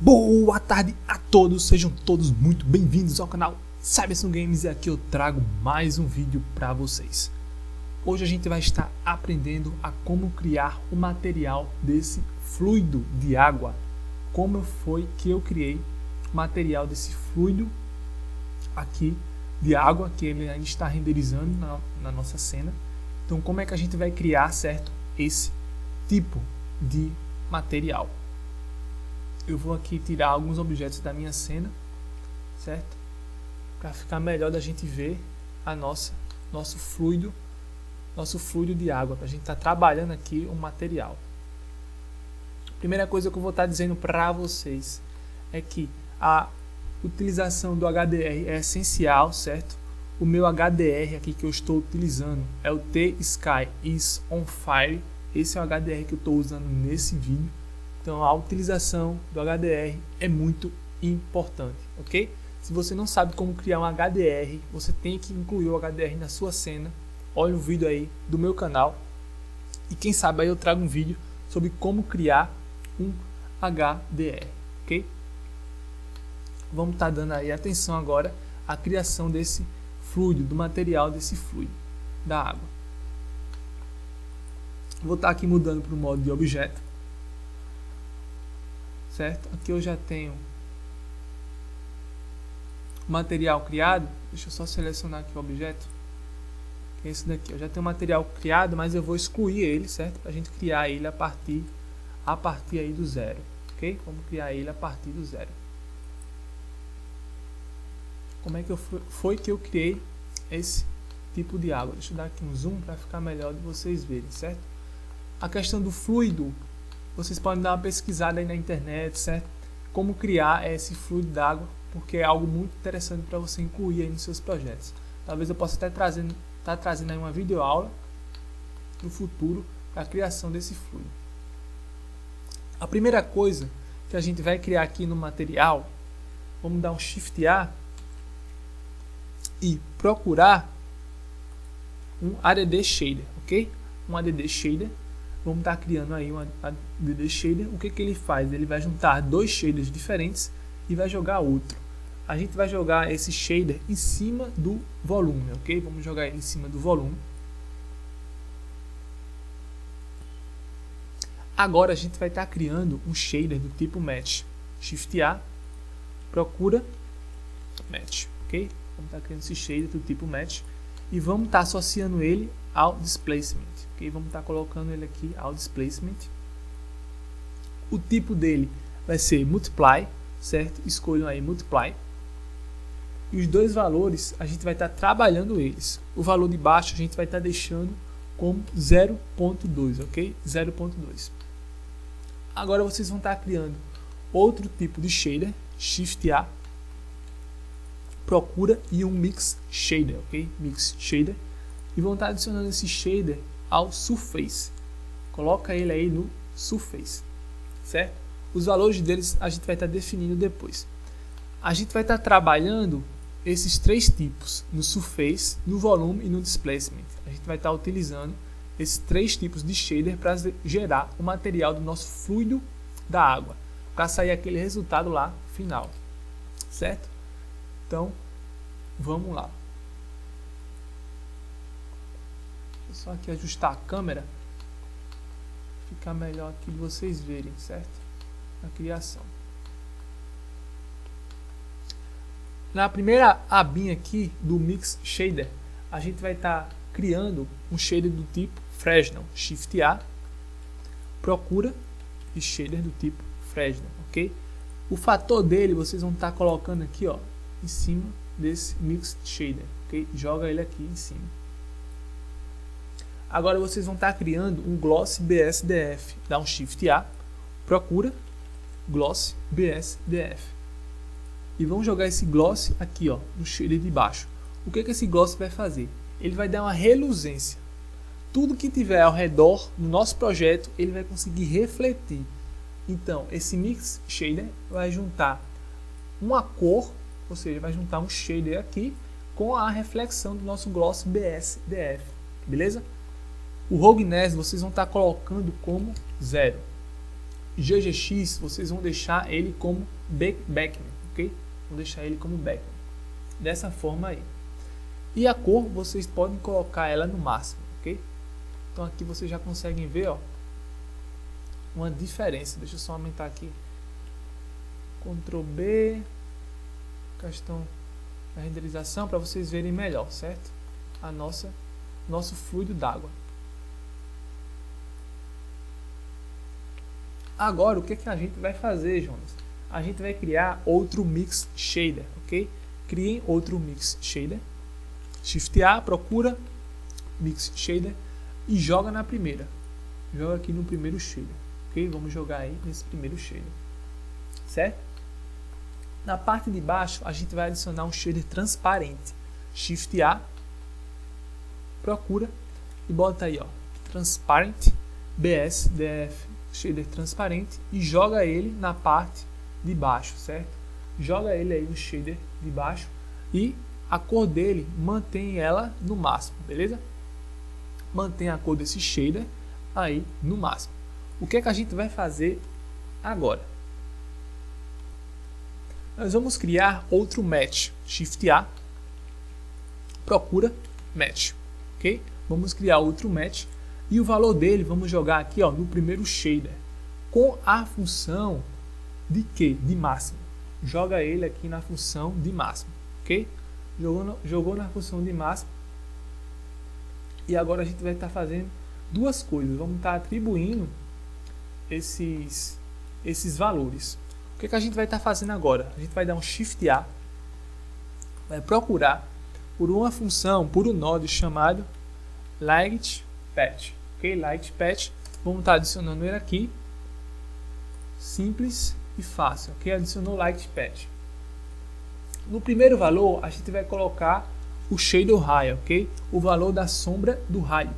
Boa tarde a todos, sejam todos muito bem-vindos ao canal Cyberson Games e aqui eu trago mais um vídeo para vocês. Hoje a gente vai estar aprendendo a como criar o material desse fluido de água. Como foi que eu criei o material desse fluido aqui de água, que ele ainda está renderizando na nossa cena. Então como é que a gente vai criar, certo, esse tipo de material. Eu vou aqui tirar alguns objetos da minha cena, certo? Para ficar melhor da gente ver a nosso fluido de água, para a gente estar trabalhando aqui o material. Primeira coisa que eu vou estar dizendo para vocês é que a utilização do HDR é essencial, certo? O meu HDR aqui que eu estou utilizando é o T-Sky is on Fire. Esse é o HDR que eu estou usando nesse vídeo. Então a utilização do HDR é muito importante, ok? Se você não sabe como criar um HDR, você tem que incluir o HDR na sua cena. Olha o vídeo aí do meu canal e quem sabe aí eu trago um vídeo sobre como criar um HDR, ok? Vamos estar dando aí atenção agora à criação desse fluido, do material desse fluido, da água. Vou estar aqui mudando para o modo de objeto. Certo? Aqui eu já tenho material criado. Deixa eu só selecionar aqui o objeto, que é esse daqui. Eu já tenho material criado, mas eu vou excluir ele, certo? Para a gente criar ele a partir aí do zero, ok? Vamos criar ele a partir do zero. Como é que foi que eu criei esse tipo de água? Deixa eu dar aqui um zoom para ficar melhor de vocês verem, certo? A questão do fluido, vocês podem dar uma pesquisada aí na internet, certo? Como criar esse fluido d'água, porque é algo muito interessante para você incluir aí nos seus projetos. Talvez eu possa até estar trazendo aí uma videoaula no futuro para a criação desse fluido. A primeira coisa que a gente vai criar aqui no material, vamos dar um Shift A e procurar um ADD Shader, ok? Um ADD Shader. Vamos estar criando aí um ADD Shader. O que ele faz? Ele vai juntar dois shaders diferentes e vai jogar outro. A gente vai jogar esse shader em cima do volume, ok? Vamos jogar ele em cima do volume. Agora a gente vai estar criando um shader do tipo Match. Shift A, procura Match, ok? Vamos estar criando esse shader do tipo Match e vamos estar associando ele ao Displacement. Okay? Vamos estar colocando ele aqui ao Displacement. O tipo dele vai ser Multiply, certo? Escolham aí Multiply. E os dois valores a gente vai estar trabalhando eles. O valor de baixo a gente vai estar deixando como 0.2, ok? 0.2. Agora vocês vão estar criando outro tipo de shader, Shift A, procura e um Mix Shader, ok? Mix Shader. E vão estar adicionando esse shader ao Surface. Coloca ele aí no Surface, certo? Os valores deles a gente vai estar definindo depois. A gente vai estar trabalhando esses três tipos no Surface, no Volume e no Displacement. A gente vai estar utilizando esses três tipos de shader para gerar o material do nosso fluido da água, para sair aquele resultado lá final, certo? Então, vamos lá. Só aqui ajustar a câmera, ficar melhor aqui de vocês verem, certo? A criação. Na primeira abinha aqui do Mix Shader, a gente vai estar criando um shader do tipo Fresnel. Shift A, procura e shader do tipo Fresnel, ok? O fator dele vocês vão estar colocando aqui, ó, em cima desse Mix Shader, ok? Joga ele aqui em cima. Agora vocês vão estar criando um Gloss BSDF. Dá um Shift A, procura Gloss BSDF. E vamos jogar esse Gloss aqui, ó, no shader de baixo. O que esse Gloss vai fazer? Ele vai dar uma reluzência. Tudo que tiver ao redor no nosso projeto, ele vai conseguir refletir. Então, esse Mix Shader vai juntar uma cor, ou seja, vai juntar um shader aqui com a reflexão do nosso Gloss BSDF. Beleza? O Roughness vocês vão estar colocando como 0. GGX, vocês vão deixar ele como backman, ok? Vou deixar ele como backman, dessa forma aí. E a cor, vocês podem colocar ela no máximo, ok? Então aqui vocês já conseguem ver, ó, uma diferença. Deixa eu só aumentar aqui. Ctrl B, questão da renderização, para vocês verem melhor, certo? Nosso fluido d'água. Agora, o que a gente vai fazer, Jonas? A gente vai criar outro Mix Shader, ok? Criem outro Mix Shader. Shift A, procura Mix Shader e joga na primeira. Joga aqui no primeiro shader, ok? Vamos jogar aí nesse primeiro shader, certo? Na parte de baixo, a gente vai adicionar um shader transparente. Shift A, procura e bota aí, ó, Transparent, BSDF, shader transparente, e joga ele na parte de baixo, certo? Joga ele aí no shader de baixo e a cor dele mantém ela no máximo, beleza? Mantém a cor desse shader aí no máximo. O que é que a gente vai fazer agora? Nós vamos criar outro match. Shift A, procura match, ok? Vamos criar outro match e o valor dele vamos jogar aqui, ó, no primeiro shader com a função de quê? De máximo. Joga ele aqui na função de máximo, ok? Jogou na função de máximo. E agora a gente vai estar fazendo duas coisas. Vamos estar atribuindo esses valores. O que a gente vai estar fazendo agora? A gente vai dar um Shift A, vai procurar por uma função, por um nó chamado LightPatch, ok? LightPatch, vamos estar adicionando ele aqui, simples e fácil, ok? Adicionou LightPatch. No primeiro valor, a gente vai colocar o Shadow Raio, ok? O valor da sombra do raio.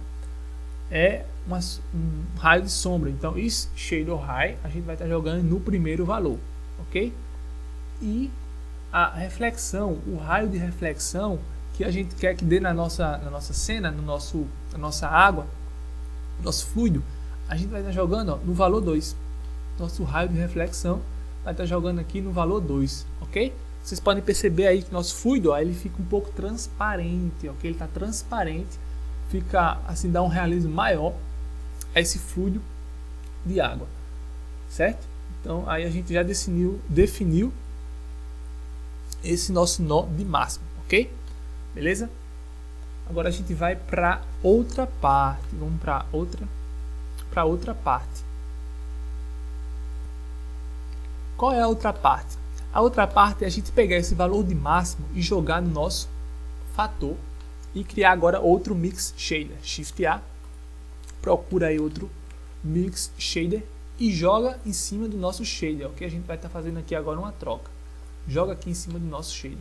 É um raio de sombra, então esse Shadow Raio a gente vai estar jogando no primeiro valor, ok? E a reflexão, o raio de reflexão que a gente quer que dê na nossa cena, na nossa água, nosso fluido, a gente vai estar jogando, ó, no valor 2. Nosso raio de reflexão vai estar jogando aqui no valor 2, ok? Vocês podem perceber aí que nosso fluido, ó, ele fica um pouco transparente, ok? Ele está transparente, fica assim, dá um realismo maior a esse fluido de água, certo? Então aí a gente já definiu esse nosso nó de máximo, ok? Beleza? Agora a gente vai para outra parte. Vamos para outra parte. Qual é a outra parte? A outra parte é a gente pegar esse valor de máximo e jogar no nosso fator e criar agora outro Mix Shader. Shift A, procura aí outro Mix Shader e joga em cima do nosso shader, ok? A gente vai estar fazendo aqui agora uma troca. Joga aqui em cima do nosso shader.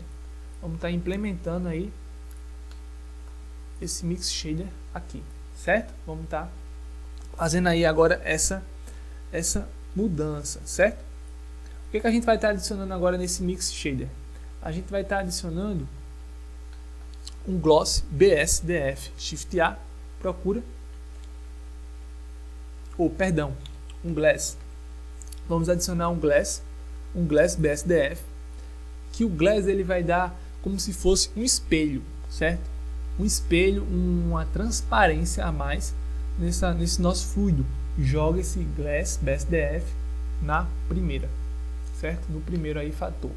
Vamos estar implementando aí esse Mix Shader aqui, certo? Vamos estar fazendo aí agora essa mudança, certo? O que a gente vai estar adicionando agora nesse Mix Shader? A gente vai estar adicionando um Gloss BSDF. Shift A, procura, um Glass. Vamos adicionar um Glass BSDF, que o Glass ele vai dar como se fosse um espelho, certo? Um espelho, uma transparência a mais nesse nosso fluido. Joga esse Glass BSDF na primeira, certo? No primeiro aí fator.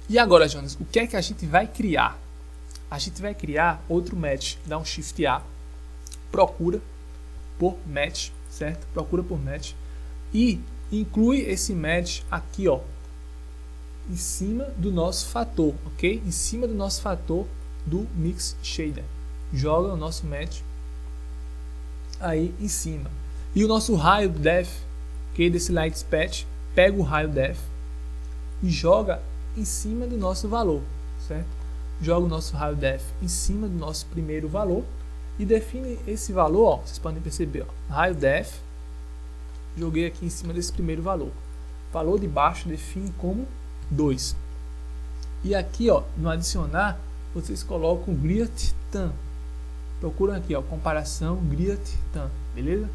E agora, Jonas, o que é que a gente vai criar? A gente vai criar outro match. Dá um Shift A, procura por match, certo? Procura por match e inclui esse match aqui, ó, em cima do nosso fator, ok? Em cima do nosso fator do Mix Shader. Joga o nosso match aí em cima. E o nosso raio def, ok, desse LightPatch, pega o raio def e joga em cima do nosso valor, certo? Joga o nosso raio def em cima do nosso primeiro valor e define esse valor, ó, vocês podem perceber, ó, raio def, joguei aqui em cima desse primeiro valor. Valor de baixo define como 2. E aqui, ó, no adicionar, vocês colocam Great Tan, Procura aqui, ó, comparação GriaTitan, beleza?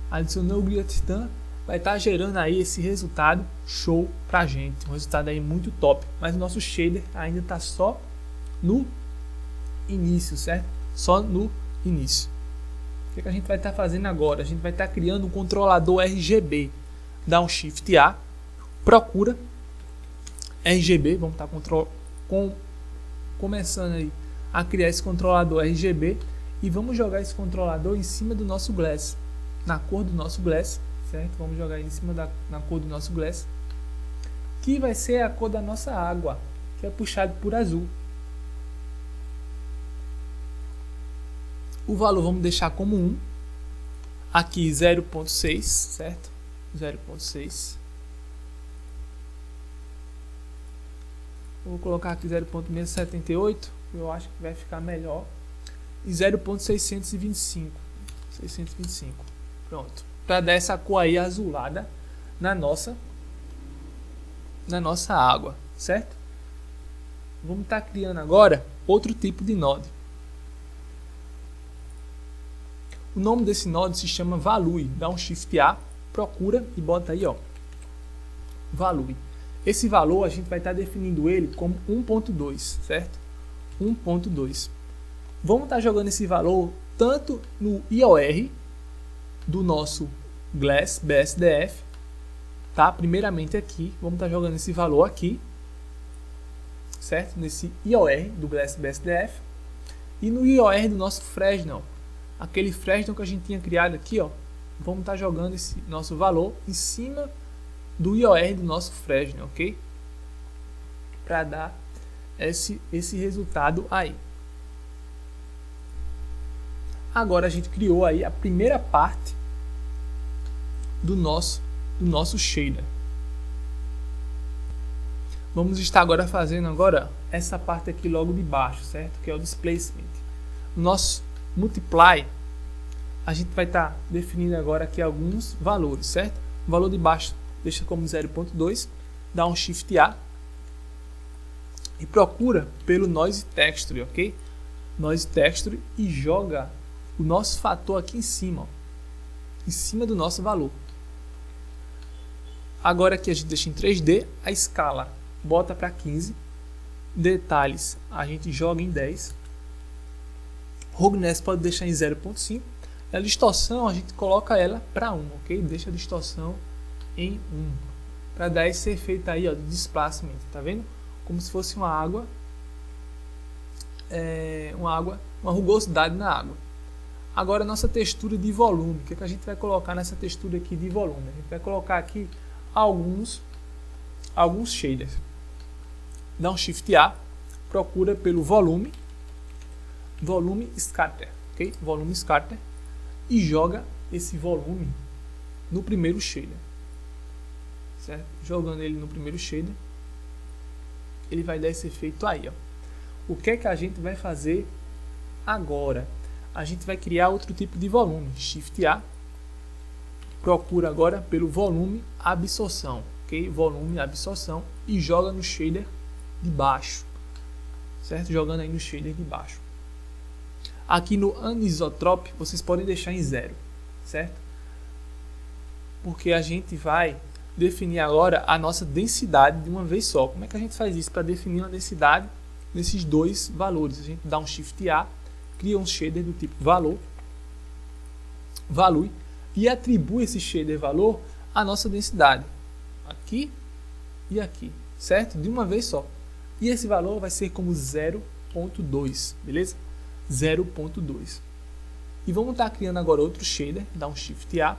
Adicionou o GriaTitan, vai estar gerando aí esse resultado show pra gente, um resultado aí muito top. Mas o nosso shader ainda está só no início, certo? Só no início. O que a gente vai estar fazendo agora? A gente vai estar criando um controlador RGB. Dá um Shift A, procura RGB, vamos estar começando aí a criar esse controlador RGB e vamos jogar esse controlador em cima do nosso glass, na cor do nosso glass, certo? Vamos jogar em cima na cor do nosso glass, que vai ser a cor da nossa água, que é puxado por azul. O valor vamos deixar como 1, aqui 0.6, certo? 0.6. Vou colocar aqui 0.678, eu acho que vai ficar melhor. E 0.625. 625. Pronto. Para dar essa cor aí azulada na nossa água, certo? Vamos estar criando agora outro tipo de node. O nome desse node se chama Value. Dá um Shift A, procura e bota aí, ó, Value. Esse valor a gente vai estar definindo ele como 1.2, certo? 1.2. Vamos estar jogando esse valor tanto no IOR do nosso Glass BSDF, tá? Primeiramente aqui, vamos estar jogando esse valor aqui, certo? Nesse IOR do Glass BSDF e no IOR do nosso Fresnel, aquele Fresnel que a gente tinha criado aqui, ó. Vamos estar jogando esse nosso valor em cima do IOR do nosso Fresnel, ok? Para dar esse resultado aí. Agora a gente criou aí a primeira parte do nosso shader. Vamos estar agora fazendo essa parte aqui logo de baixo, certo? Que é o displacement. O nosso multiply, a gente vai estar definindo agora aqui alguns valores, certo? O valor de baixo deixa como 0.2, dá um Shift A e procura pelo Noise Texture, ok? Noise Texture e joga o nosso fator aqui em cima, ó, em cima do nosso valor. Agora aqui a gente deixa em 3D, a escala bota para 15, detalhes a gente joga em 10, roughness pode deixar em 0.5, a distorção a gente coloca ela para 1, ok? Deixa a distorção em 1, para dar esse efeito aí, ó, de displacement, tá vendo? Como se fosse uma água, uma rugosidade na água. Agora a nossa textura de volume, o que a gente vai colocar nessa textura aqui de volume? A gente vai colocar aqui alguns shaders. Dá um Shift A, procura pelo volume scatter, ok? Volume scatter e joga esse volume no primeiro shader. Certo? Jogando ele no primeiro shader, ele vai dar esse efeito aí, ó. O que é que a gente vai fazer agora? A gente vai criar outro tipo de volume. Shift A, procura agora pelo volume absorção, ok? Volume absorção e joga no shader de baixo, certo? Jogando aí no shader de baixo. Aqui no Anisotrope vocês podem deixar em 0, certo? Porque a gente vai definir agora a nossa densidade de uma vez só. Como é que a gente faz isso para definir uma densidade nesses dois valores? A gente dá um Shift A, cria um shader do tipo value e atribui esse shader valor à nossa densidade, aqui e aqui, certo? De uma vez só. E esse valor vai ser como 0.2, beleza? 0.2. E vamos estar criando agora outro shader, dá um Shift A,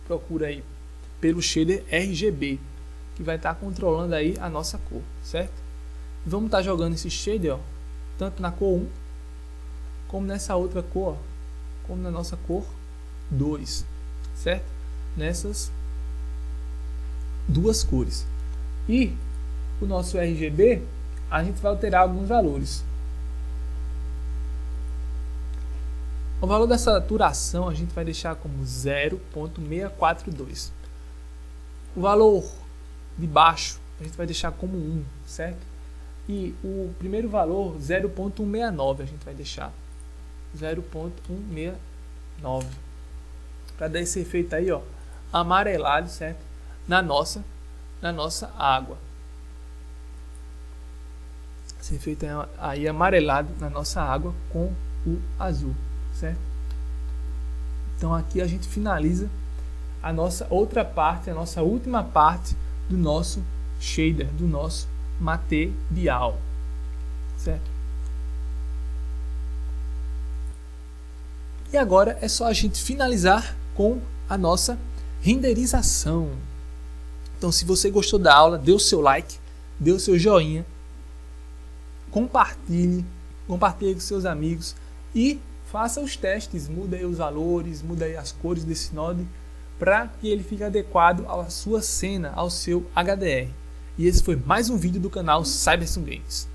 procura aí pelo shader RGB, que vai estar controlando aí a nossa cor, certo? E vamos estar jogando esse shader, ó, tanto na cor 1 como nessa outra cor, ó, como na nossa cor 2, certo? Nessas duas cores. E o nosso RGB, a gente vai alterar alguns valores. O valor da saturação a gente vai deixar como 0.642. O valor de baixo a gente vai deixar como 1, certo? E o primeiro valor 0.169 a gente vai deixar. 0.169. Para dar esse efeito aí, ó, amarelado, certo? Na nossa água. Esse efeito aí amarelado na nossa água com o azul, certo? Então aqui a gente finaliza a nossa outra parte, a nossa última parte do nosso shader, do nosso material, certo? E agora é só a gente finalizar com a nossa renderização. Então, se você gostou da aula, dê o seu like, dê o seu joinha, compartilhe com seus amigos e faça os testes, muda aí os valores, muda aí as cores desse node para que ele fique adequado à sua cena, ao seu HDR. E esse foi mais um vídeo do canal Cybersum Games.